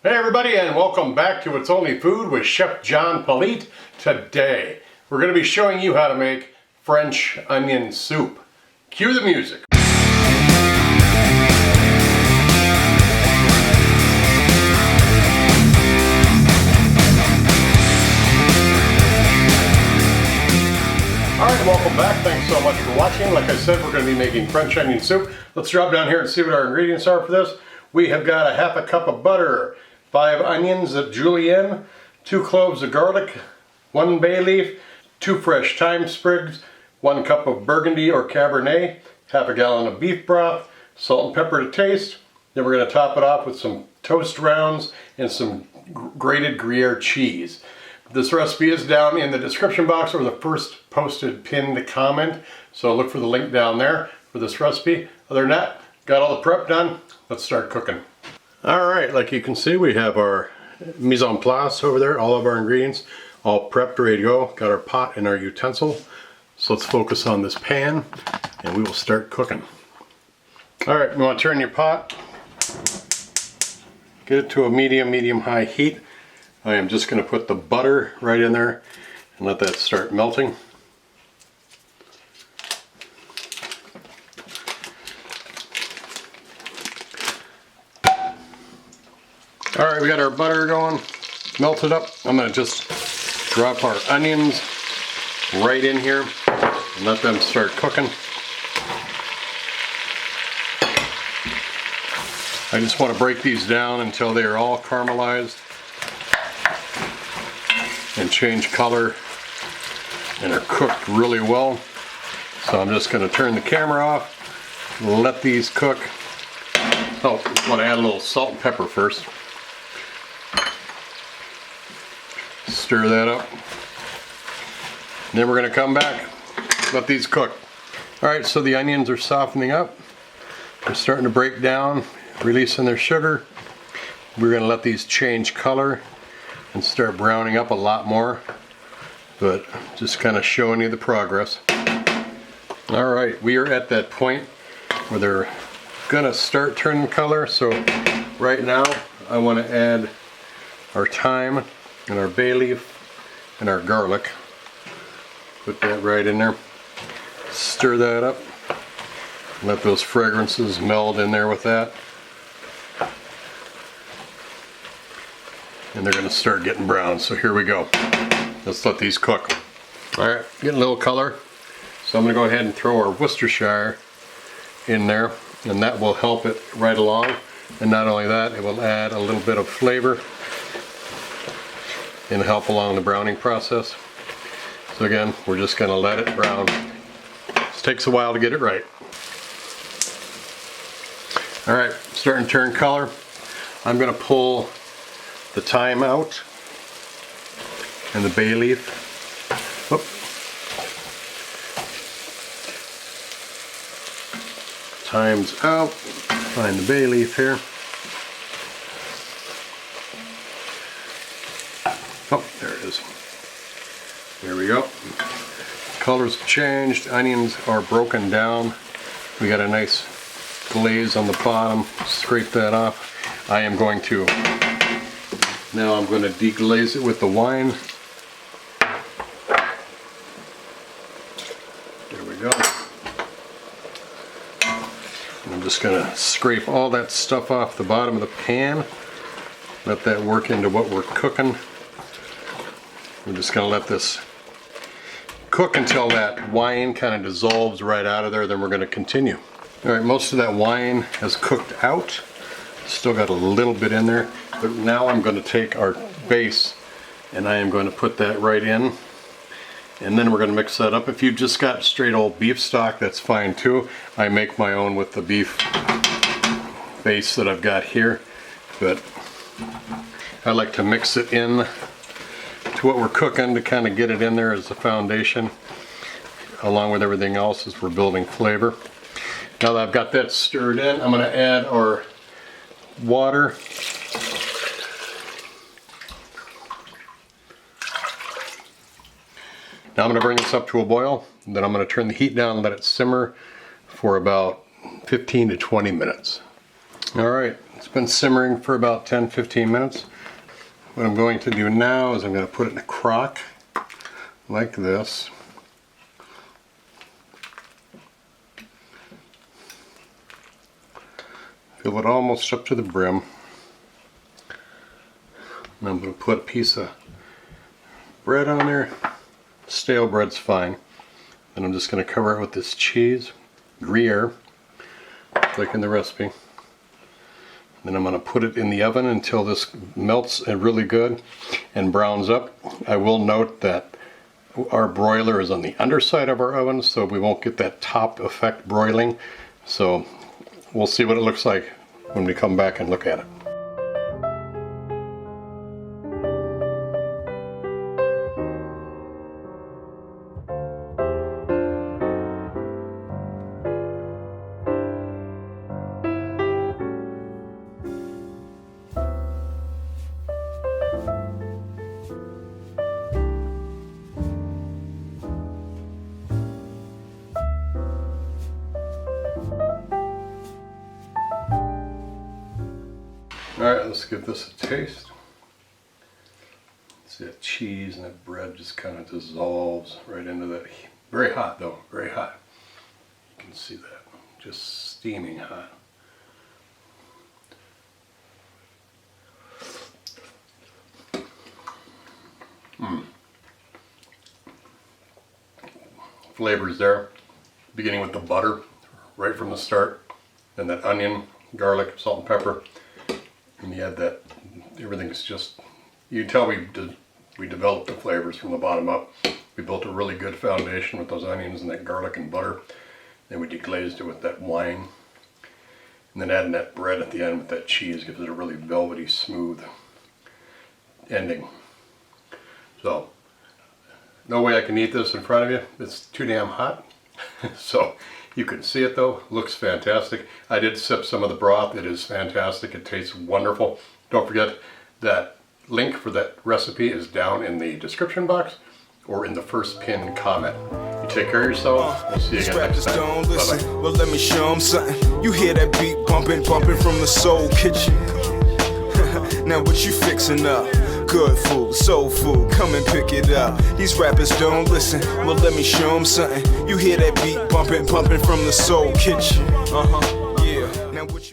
Hey everybody, and welcome back to It's Only Food with Chef John Politte. Today we're going to be showing you how to make French onion soup. Cue the music. Alright, welcome back. Thanks so much for watching. Like I said, we're going to be making French onion soup. Let's drop down here and see what our ingredients are for this. We have got a half a cup of butter, 5 onions of julienne, 2 cloves of garlic, 1 bay leaf, 2 fresh thyme sprigs, 1 cup of burgundy or cabernet, half a gallon of beef broth, salt and pepper to taste. Then we're going to top it off with some toast rounds and some grated Gruyere cheese. This recipe is down in the description box or the first posted pinned comment, so look for the link down there for this recipe. Other than that, got all the prep done. Let's start cooking. Alright, like you can see, we have our mise en place over there, all of our ingredients all prepped, ready to go. Got our pot and our utensil. So let's focus on this pan and we will start cooking. Alright, you want to turn your pot, get it to a medium-high heat. I am just going to put the butter right in there and let that start melting. Alright, we got our butter going, melted up. I'm going to just drop our onions right in here and let them start cooking. I just want to break these down until they are all caramelized and change color and are cooked really well. So I'm just going to turn the camera off, let these cook. Oh, I want to add a little salt and pepper first. Stir that up. And then we're going to come back, let these cook. Alright, so the onions are softening up. They're starting to break down, releasing their sugar. We're going to let these change color and start browning up a lot more. But just kind of showing you the progress. Alright, we are at that point where they're going to start turning color. So right now I want to add our thyme and our bay leaf and our garlic. Put that right in there. Stir that up. Let those fragrances meld in there with that. And they're going to start getting brown. So here we go. Let's let these cook. Alright, getting a little color. So I'm going to go ahead and throw our Worcestershire in there. And that will help it right along. And not only that, it will add a little bit of flavor and help along the browning process. So again, we're just going to let it brown. This takes a while to get it right. Alright, starting to turn color. I'm going to pull the thyme out and the bay leaf. Whoop. Thyme's out. Find the bay leaf here. Oh, there it is. There we go. Colors have changed. Onions are broken down. We got a nice glaze on the bottom. Scrape that off. I am going to, now I'm going to deglaze it with the wine. There we go. And I'm just going to scrape all that stuff off the bottom of the pan. Let that work into what we're cooking. We're just going to let this cook until that wine kind of dissolves right out of there, then we're going to continue. Alright, most of that wine has cooked out. Still got a little bit in there, but now I'm going to take our base and I am going to put that right in. And then we're going to mix that up. If you've just got straight old beef stock, that's fine too. I make my own with the beef base that I've got here, but I like to mix it in to what we're cooking to kind of get it in there as the foundation along with everything else as we're building flavor. Now that I've got that stirred in, I'm going to add our water. Now I'm going to bring this up to a boil, and then I'm going to turn the heat down and let it simmer for about 15 to 20 minutes. Alright, It's been simmering for about 10-15 minutes. What I'm going to do now is I'm going to put it in a crock like this. Fill it almost up to the brim. And I'm going to put a piece of bread on there. Stale bread's fine. And I'm just going to cover it with this cheese, Gruyere, like in the recipe. Then I'm going to put it in the oven until this melts really good and browns up. I will note that our broiler is on the underside of our oven, so we won't get that top effect broiling. So we'll see what it looks like when we come back and look at it. Alright, let's give this a taste. See that cheese and that bread just kind of dissolves right into that. Very hot though, very hot. You can see that, just steaming hot. Flavors there, beginning with the butter right from the start, and that onion, garlic, salt and pepper. And you add that, everything's just, you can tell we developed the flavors from the bottom up. We built a really good foundation with those onions and that garlic and butter. Then we deglazed it with that wine. And then adding that bread at the end with that cheese gives it a really velvety, smooth ending. So, no way I can eat this in front of you. It's too damn hot. So, you can see it though, looks fantastic. I did sip some of the broth, it is fantastic, it tastes wonderful. Don't forget that link for that recipe is down in the description box or in the first pinned comment. You take care of yourself, we'll see you again next time. Bye-bye. Well, let me show them something. You hear that beat bumping from the soul kitchen. Now what you fixing up? Good food, soul food, come and pick it up. These rappers don't listen, well let me show them something. You hear that beat bumping from the soul kitchen. Yeah. Now what you